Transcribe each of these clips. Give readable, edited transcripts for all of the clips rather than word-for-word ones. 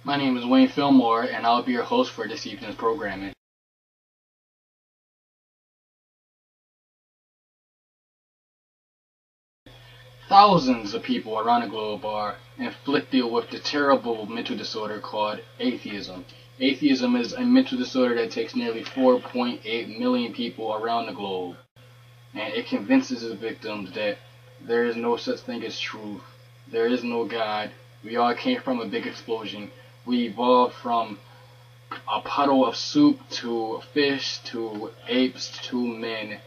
My name is Wayne Philmore, and I'll be your host for this evening's programming. Thousands of people around the globe are afflicted with the terrible mental disorder called atheism. Atheism is a mental disorder that takes nearly 4.8 million people around the globe, and it convinces its victims that there is no such thing as truth, there is no God, we all came from a big explosion, we evolved from a puddle of soup to fish to apes to men.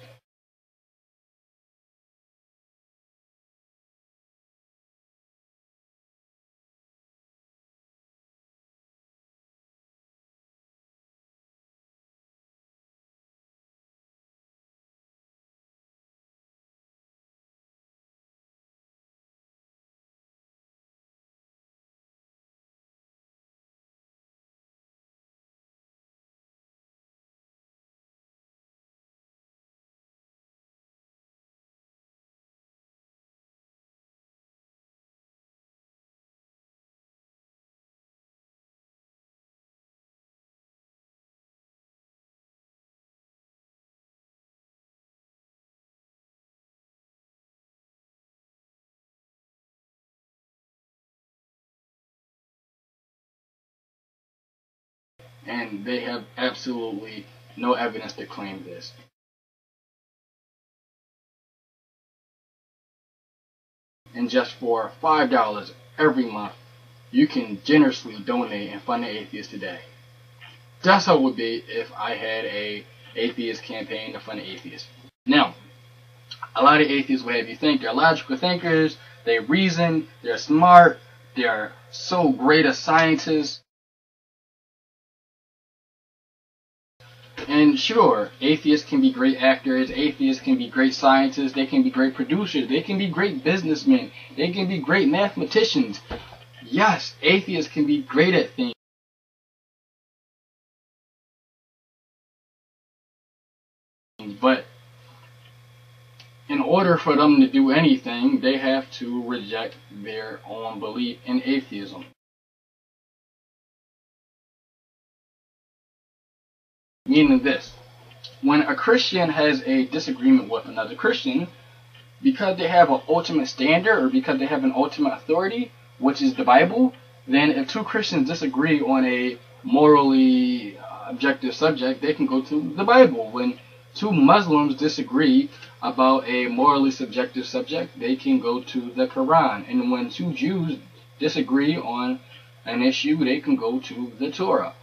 And they have absolutely no evidence to claim this. And just for $5 every month, you can generously donate and fund the atheist today. That's how it would be if I had a atheist campaign to fund the atheist. Now, a lot of atheists will have you think they're logical thinkers, they reason, they're smart, they're so great as scientists. And sure, atheists can be great actors, atheists can be great scientists, they can be great producers, they can be great businessmen, they can be great mathematicians. Yes, atheists can be great at things. But in order for them to do anything, they have to reject their own belief in atheism. Meaning this, when a Christian has a disagreement with another Christian, because they have an ultimate standard or because they have an ultimate authority, which is the Bible, then if two Christians disagree on a morally objective subject, they can go to the Bible. When two Muslims disagree about a morally subjective subject, they can go to the Quran. And when two Jews disagree on an issue, they can go to the Torah.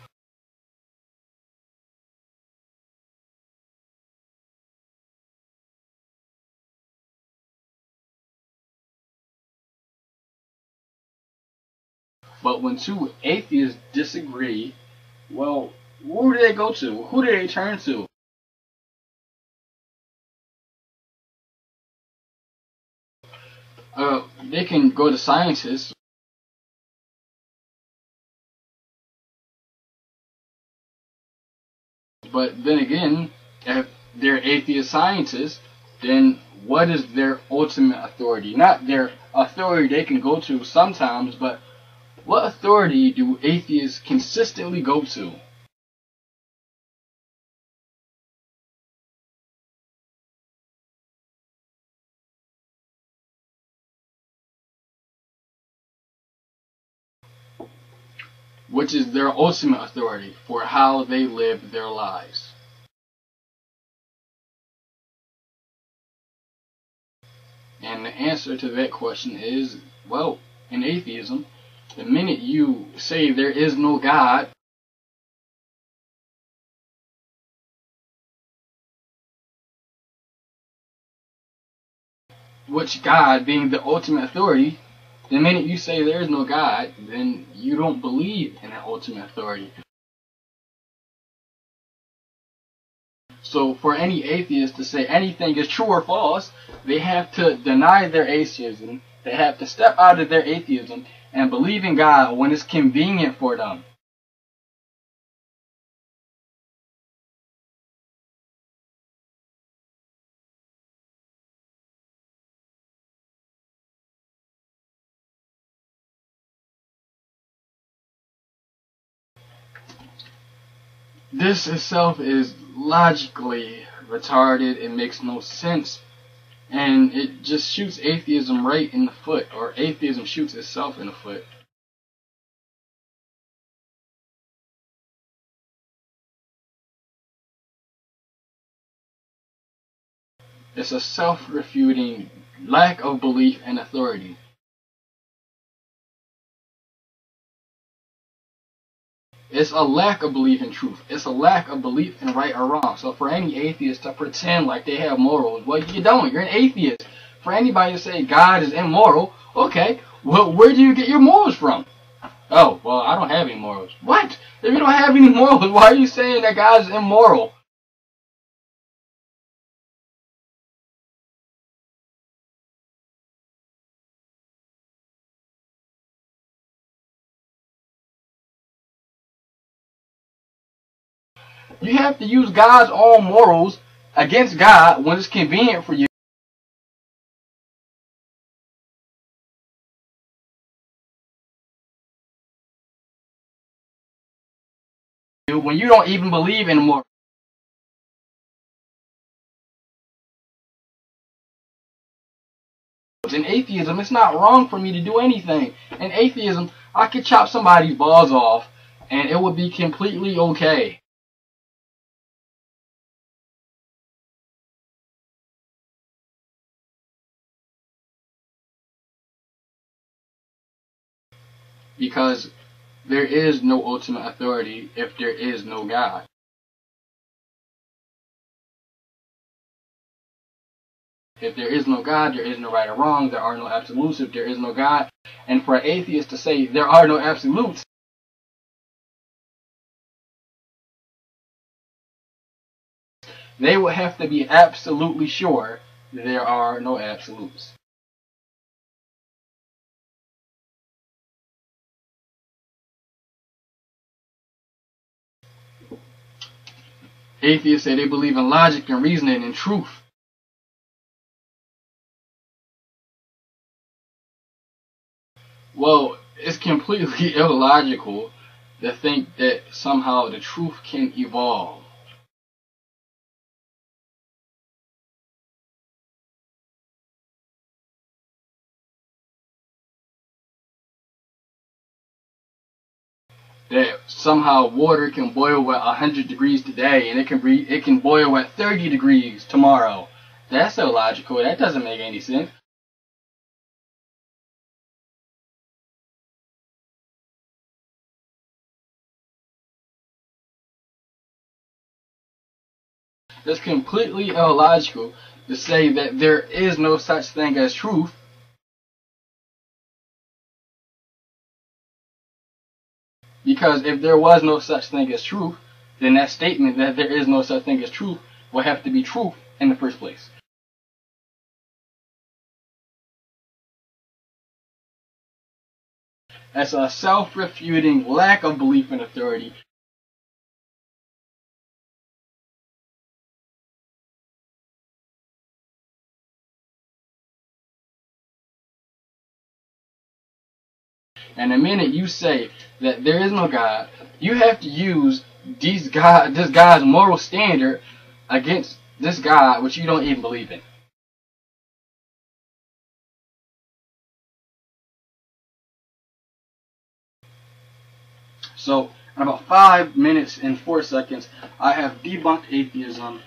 But when two atheists disagree, well, who do they go to? Who do they turn to? They can go to scientists, but then again, if they're atheist scientists, then what is their ultimate authority? Not their authority they can go to sometimes, but what authority do atheists consistently go to? Which is their ultimate authority for how they live their lives. And the answer to that question is, well, in atheism, the minute you say there is no God, which God being the ultimate authority, the minute you say there is no God, then you don't believe in an ultimate authority. So for any atheist to say anything is true or false, they have to deny their atheism, they have to step out of their atheism and believe in God when it's convenient for them. This itself is logically retarded. It makes no sense. And it just shoots atheism right in the foot, or atheism shoots itself in the foot. It's a self-refuting lack of belief in authority. It's a lack of belief in truth. It's a lack of belief in right or wrong. So for any atheist to pretend like they have morals, well, you don't. You're an atheist. For anybody to say God is immoral, okay, well, where do you get your morals from? Oh, well, I don't have any morals. What? If you don't have any morals, why are you saying that God is immoral? You have to use God's own morals against God when it's convenient for you. When you don't even believe in morals. In atheism, it's not wrong for me to do anything. In atheism, I could chop somebody's balls off and it would be completely okay. Because there is no ultimate authority if there is no God. If there is no God, there is no right or wrong, there are no absolutes if there is no God. And for an atheist to say there are no absolutes, they would have to be absolutely sure there are no absolutes. Atheists say they believe in logic and reasoning and truth. Well, it's completely illogical to think that somehow the truth can evolve. That somehow water can boil at 100 degrees today and it can boil at 30 degrees tomorrow. That's illogical. That doesn't make any sense. It's completely illogical to say that there is no such thing as truth. Because if there was no such thing as truth, then that statement that there is no such thing as truth would have to be truth in the first place. That's a self-refuting lack of belief in authority. And the minute you say that there is no God, you have to use this God's moral standard against this God which you don't even believe in. So, in about 5 minutes and 4 seconds, I have debunked atheism.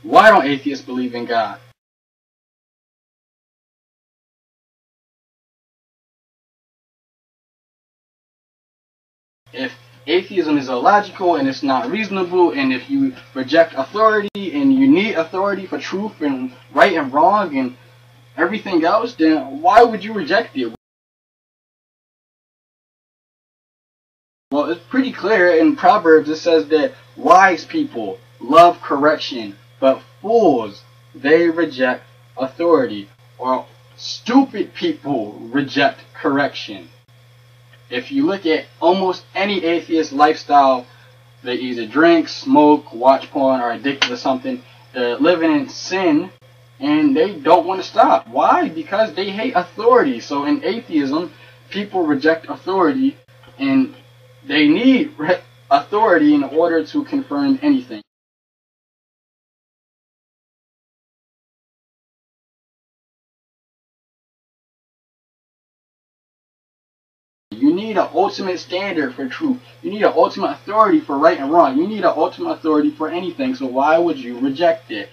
Why don't atheists believe in God? If atheism is illogical and it's not reasonable, and if you reject authority and you need authority for truth and right and wrong and everything else, then why would you reject it? Well, it's pretty clear in Proverbs. It says that wise people love correction, but fools, they reject authority. Or stupid people reject correction. If you look at almost any atheist lifestyle, they either drink, smoke, watch porn, or addicted to something. They're living in sin, and they don't want to stop. Why? Because they hate authority. So in atheism, people reject authority, and they need authority in order to confirm anything. You need an ultimate standard for truth. You need an ultimate authority for right and wrong. You need an ultimate authority for anything. So why would you reject it?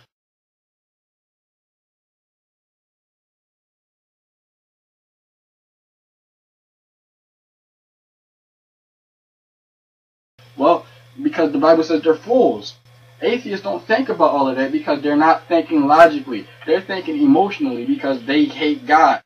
Well, because the Bible says they're fools. Atheists don't think about all of that because they're not thinking logically. They're thinking emotionally because they hate God.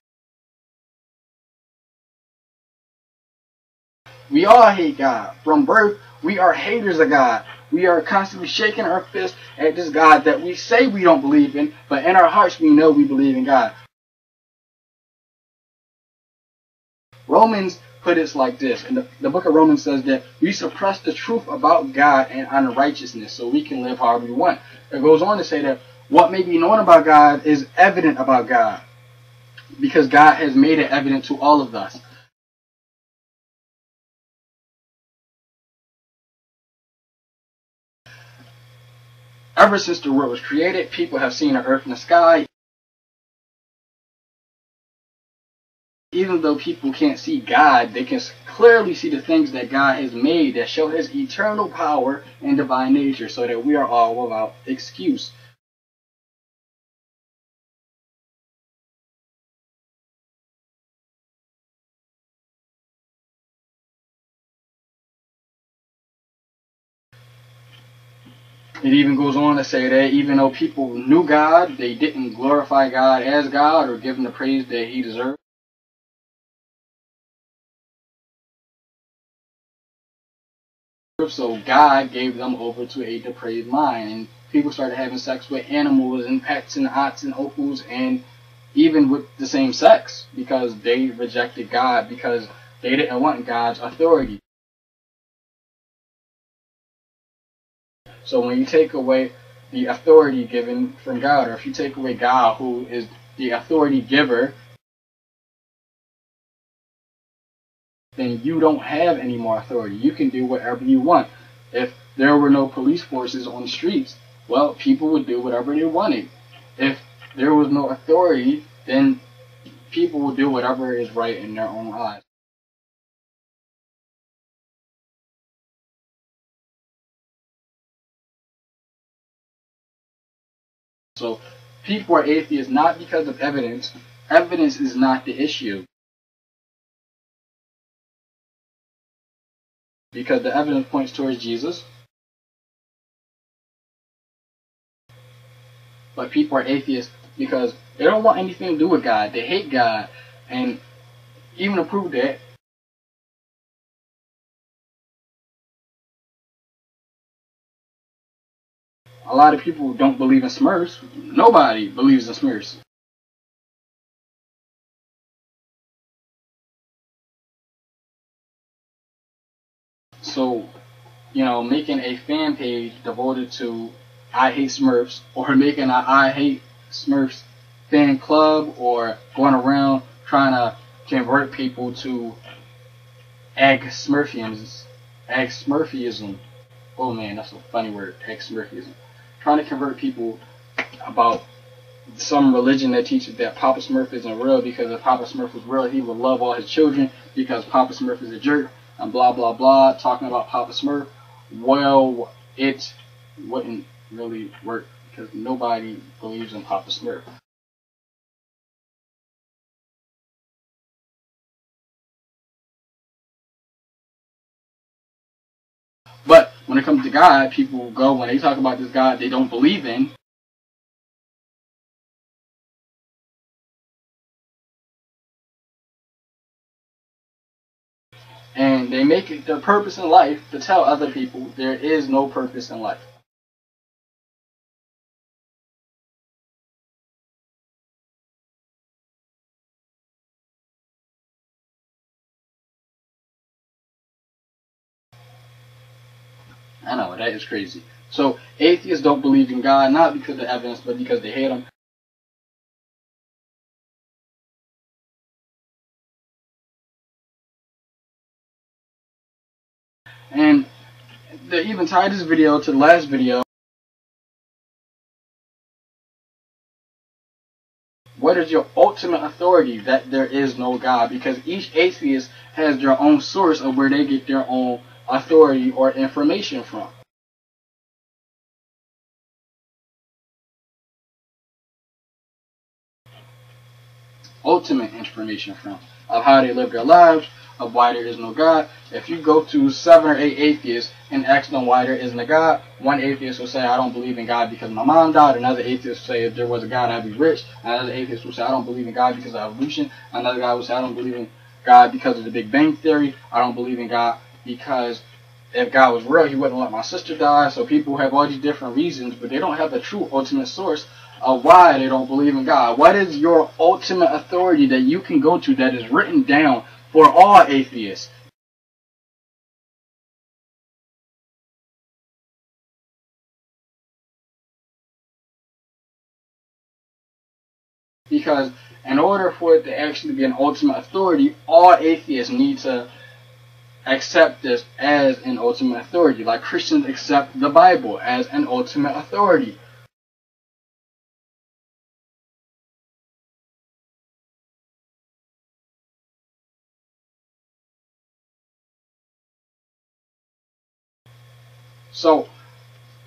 We all hate God. From birth, we are haters of God. We are constantly shaking our fist at this God that we say we don't believe in, but in our hearts we know we believe in God. Romans put it like this. And the book of Romans says that we suppress the truth about God and unrighteousness so we can live however we want. It goes on to say that what may be known about God is evident about God because God has made it evident to all of us. Ever since the world was created, people have seen the earth and the sky. Even though people can't see God, they can clearly see the things that God has made that show his eternal power and divine nature so that we are all without excuse. It even goes on to say that even though people knew God, they didn't glorify God as God or give him the praise that he deserved. So God gave them over to a depraved mind, and people started having sex with animals and pets and aunts and uncles, and even with the same sex, because they rejected God because they didn't want God's authority. So when you take away the authority given from God, or if you take away God, who is the authority giver, then you don't have any more authority. You can do whatever you want. If there were no police forces on the streets, well, people would do whatever they wanted. If there was no authority, then people would do whatever is right in their own eyes. So people are atheists not because of evidence. Evidence is not the issue. Because the evidence points towards Jesus. But people are atheists because they don't want anything to do with God. They hate God. And even to prove that, a lot of people don't believe in Smurfs. Nobody believes in Smurfs. So, making a fan page devoted to I hate Smurfs, or making an I hate Smurfs fan club, or going around trying to convert people to Smurfism. Oh man, that's a funny word, Smurfism. Trying to convert people about some religion that teaches that Papa Smurf isn't real, because if Papa Smurf was real, he would love all his children because Papa Smurf is a jerk, and blah blah blah, talking about Papa Smurf. Well, it wouldn't really work because nobody believes in Papa Smurf. But when it comes to God, people go, when they talk about this God they don't believe in, and they make it their purpose in life to tell other people there is no purpose in life. I know, that is crazy. So atheists don't believe in God, not because of the evidence, but because they hate him. to even tie this video to the last video, what is your ultimate authority that there is no God? Because each atheist has their own source of where they get their own authority or information from. Ultimate information from, of how they live their lives, of why there is no God. If you go to 7 or 8 atheists and ask them why there isn't a God, one atheist will say, I don't believe in God because my mom died. Another atheist will say, if there was a God, I'd be rich. Another atheist will say, I don't believe in God because of evolution. Another guy will say, I don't believe in God because of the Big Bang Theory. I don't believe in God because if God was real, he wouldn't let my sister die. So people have all these different reasons, but they don't have the true ultimate source of why they don't believe in God. What is your ultimate authority that you can go to that is written down for all atheists? Because in order for it to actually be an ultimate authority, all atheists need to accept this as an ultimate authority. Like Christians accept the Bible as an ultimate authority. So,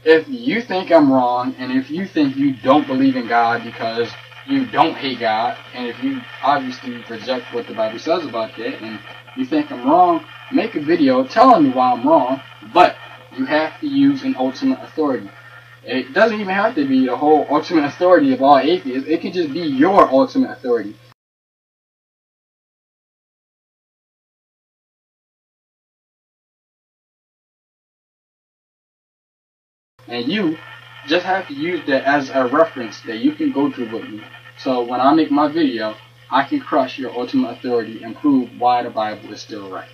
if you think I'm wrong, and if you think you don't believe in God because you don't hate God, and if you obviously reject what the Bible says about that, and you think I'm wrong, make a video telling me why I'm wrong, but you have to use an ultimate authority. It doesn't even have to be the whole ultimate authority of all atheists. It can just be your ultimate authority. And you just have to use that as a reference that you can go to with me. So when I make my video, I can crush your ultimate authority and prove why the Bible is still right.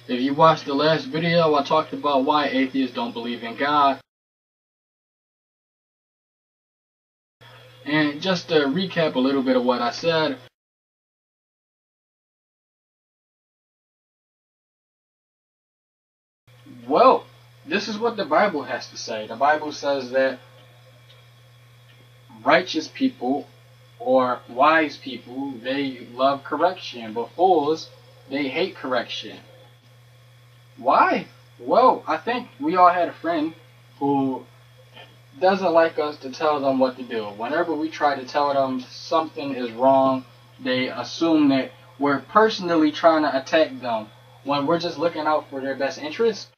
If you watched the last video, I talked about why atheists don't believe in God. And just to recap a little bit of what I said, well, this is what the Bible has to say. The Bible says that righteous people or wise people, they love correction, but fools, they hate correction. Why? Well, I think we all had a friend who doesn't like us to tell them what to do. Whenever we try to tell them something is wrong, they assume that we're personally trying to attack them when we're just looking out for their best interest.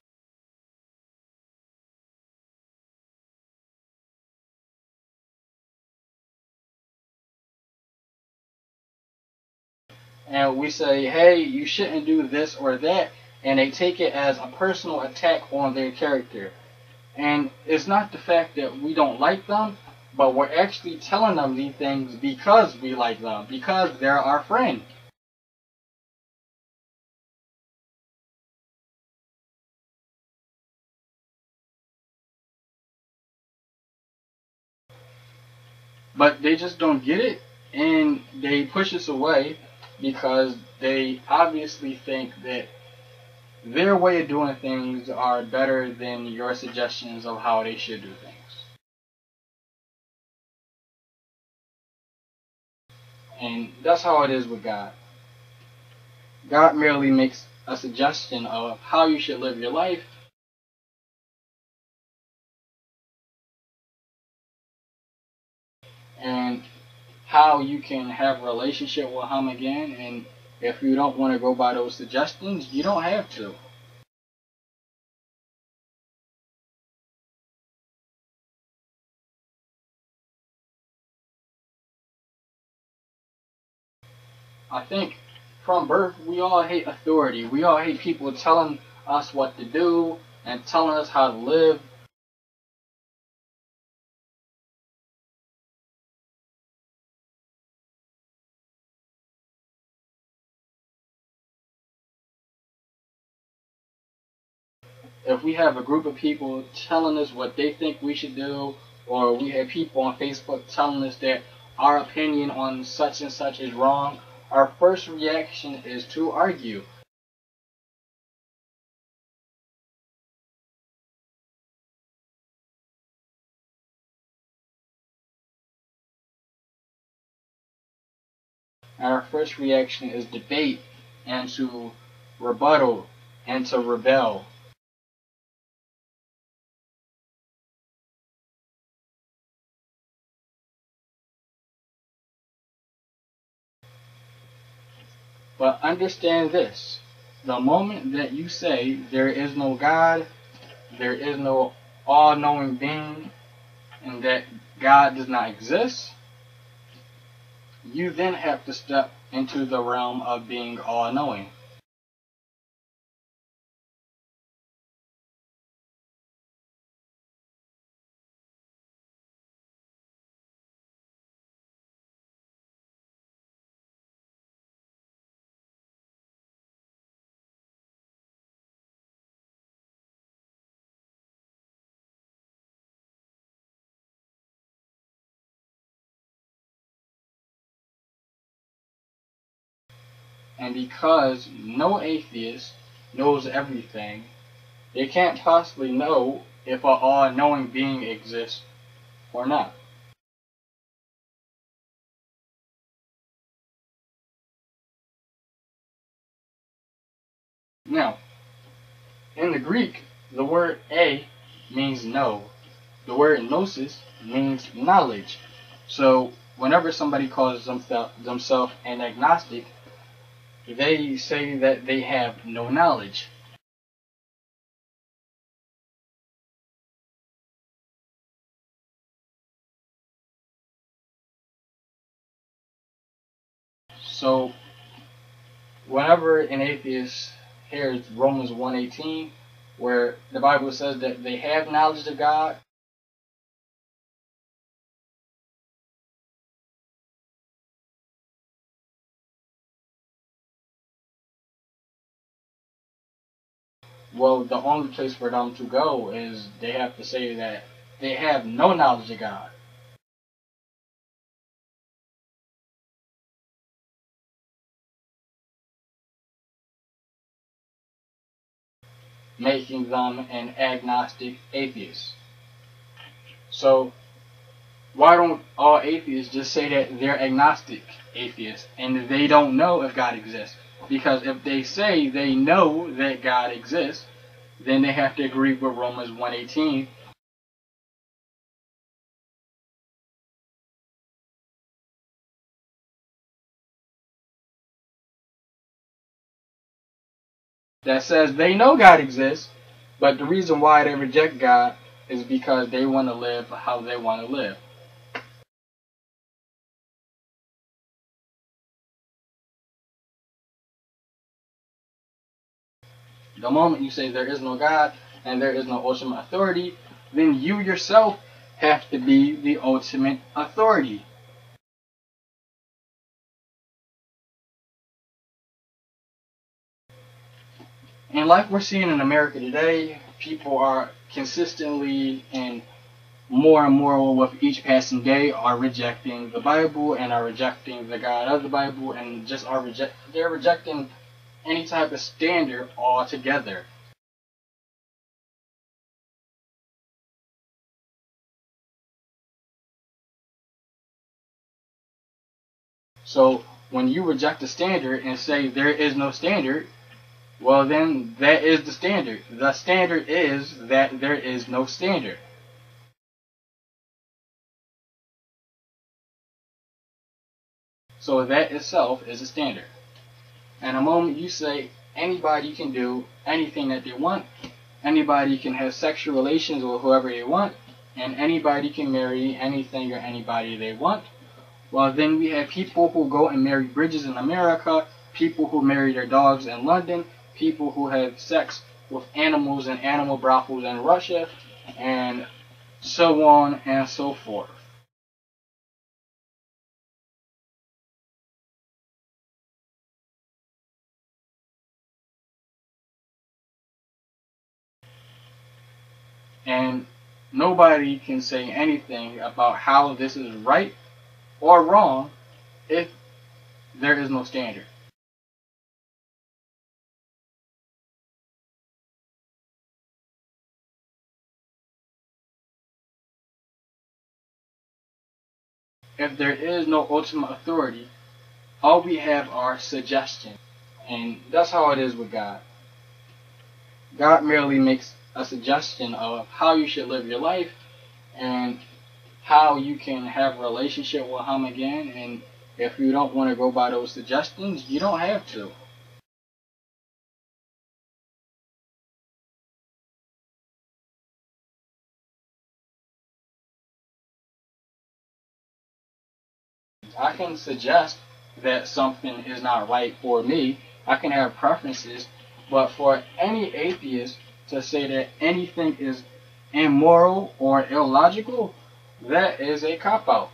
And we say, hey, you shouldn't do this or that, and they take it as a personal attack on their character. And it's not the fact that we don't like them, but we're actually telling them these things because we like them, because they're our friend. But they just don't get it, and they push us away because they obviously think that their way of doing things are better than your suggestions of how they should do things. And that's how it is with God. God merely makes a suggestion of how you should live your life, and how you can have a relationship with him again. And if you don't want to go by those suggestions, you don't have to. I think from birth we all hate authority. We all hate people telling us what to do and telling us how to live. If we have a group of people telling us what they think we should do, or we have people on Facebook telling us that our opinion on such and such is wrong, our first reaction is to argue. And our first reaction is debate and to rebuttal and to rebel. But understand this, the moment that you say there is no God, there is no all-knowing being, and that God does not exist, you then have to step into the realm of being all-knowing. And because no atheist knows everything, they can't possibly know if an all-knowing being exists or not. Now, in the Greek, the word "a" means no. The word gnosis means knowledge. So whenever somebody calls themselves an agnostic, they say that they have no knowledge. So whenever an atheist hears Romans 1:18, where the Bible says that they have knowledge of God, well, the only place for them to go is they have to say that they have no knowledge of God. Making them an agnostic atheist. So why don't all atheists just say that they're agnostic atheists and they don't know if God exists? Because if they say they know that God exists, then they have to agree with Romans 1:18. That says they know God exists, but the reason why they reject God is because they want to live how they want to live. The moment you say there is no God and there is no ultimate authority, then you yourself have to be the ultimate authority. And like we're seeing in America today, people are consistently and more with each passing day are rejecting the Bible and are rejecting the God of the Bible and just they're rejecting any type of standard altogether. So when you reject the standard and say there is no standard, well then that is the standard. The standard is that there is no standard. So that itself is a standard. And the moment you say anybody can do anything that they want, anybody can have sexual relations with whoever they want, and anybody can marry anything or anybody they want, well then we have people who go and marry bridges in America, people who marry their dogs in London, people who have sex with animals in animal brothels in Russia, and so on and so forth. And nobody can say anything about how this is right or wrong if there is no standard. If there is no ultimate authority, all we have are suggestions. And that's how it is with God. God merely makes a suggestion of how you should live your life and how you can have a relationship with Him again. And if you don't want to go by those suggestions, you don't have to. I can suggest that something is not right for me. I can have preferences, but for any atheist to say that anything is immoral or illogical, that is a cop-out.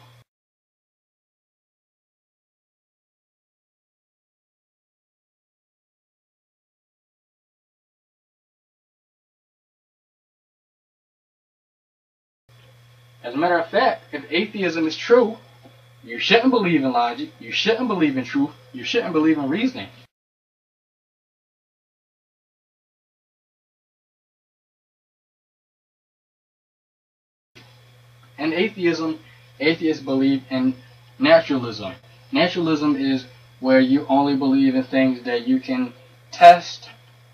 As a matter of fact, if atheism is true, you shouldn't believe in logic, you shouldn't believe in truth, you shouldn't believe in reasoning. In atheism, atheists believe in naturalism. Naturalism is where you only believe in things that you can test,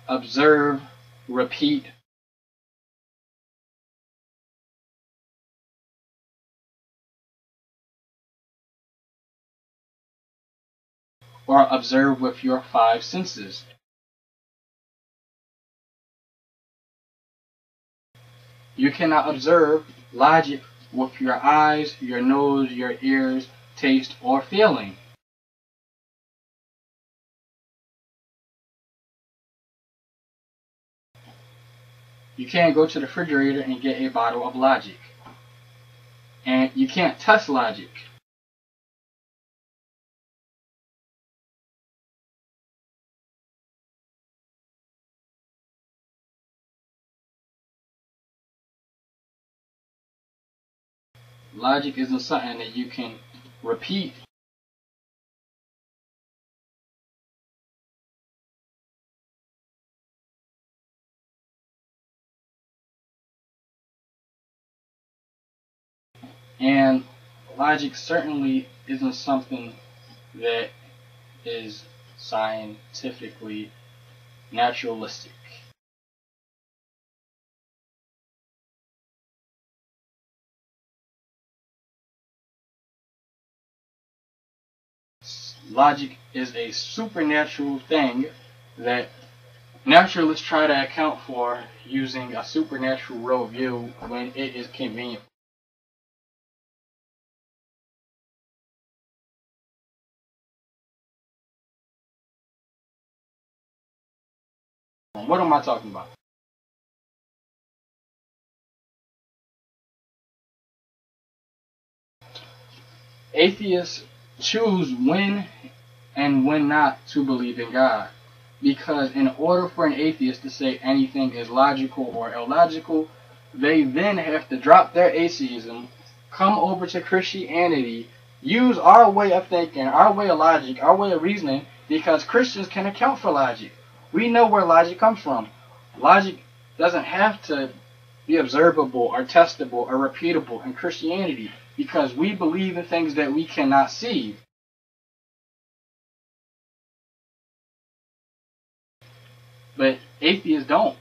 observe, repeat. Or observe with your five senses. You cannot observe logic with your eyes, your nose, your ears, taste, or feeling. You can't go to the refrigerator and get a bottle of logic. And you can't test logic. Logic isn't something that you can repeat. And logic certainly isn't something that is scientifically naturalistic. Logic is a supernatural thing that naturalists try to account for using a supernatural worldview when it is convenient. What am I talking about? Atheists choose when and when not to believe in God. Because in order for an atheist to say anything is logical or illogical, they then have to drop their atheism, come over to Christianity, use our way of thinking, our way of logic, our way of reasoning, because Christians can account for logic. We know where logic comes from. Logic doesn't have to be observable or testable or repeatable in Christianity because we believe in things that we cannot see. But atheists don't.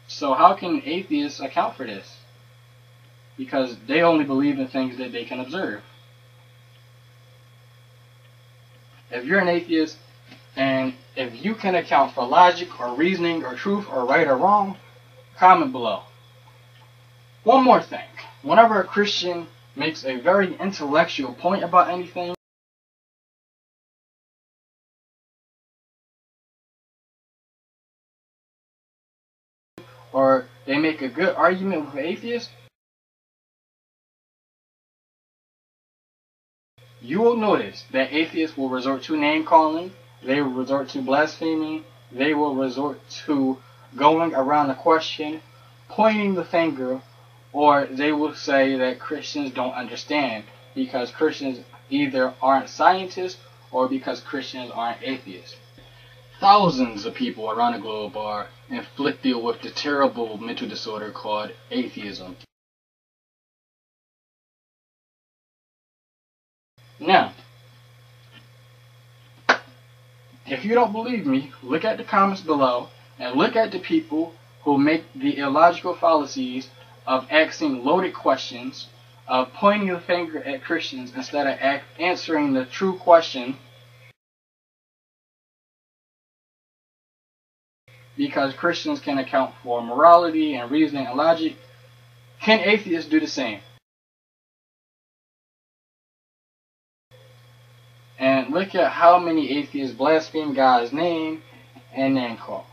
So how can atheists account for this? Because they only believe in things that they can observe. If you're an atheist, and if you can account for logic or reasoning or truth or right or wrong, comment below. One more thing. Whenever a Christian makes a very intellectual point about anything, or they make a good argument with an atheist, you will notice that atheists will resort to name calling They will resort to blaspheming. They will resort to going around the question, pointing the finger, or they will say that Christians don't understand because Christians either aren't scientists or because Christians aren't atheists. Thousands of people around the globe are afflicted with the terrible mental disorder called atheism. Now, if you don't believe me, look at the comments below and look at the people who make the illogical fallacies of asking loaded questions, of pointing the finger at Christians instead of answering the true question, because Christians can account for morality and reasoning and logic. Can atheists do the same? And look at how many atheists blaspheme God's name and name call.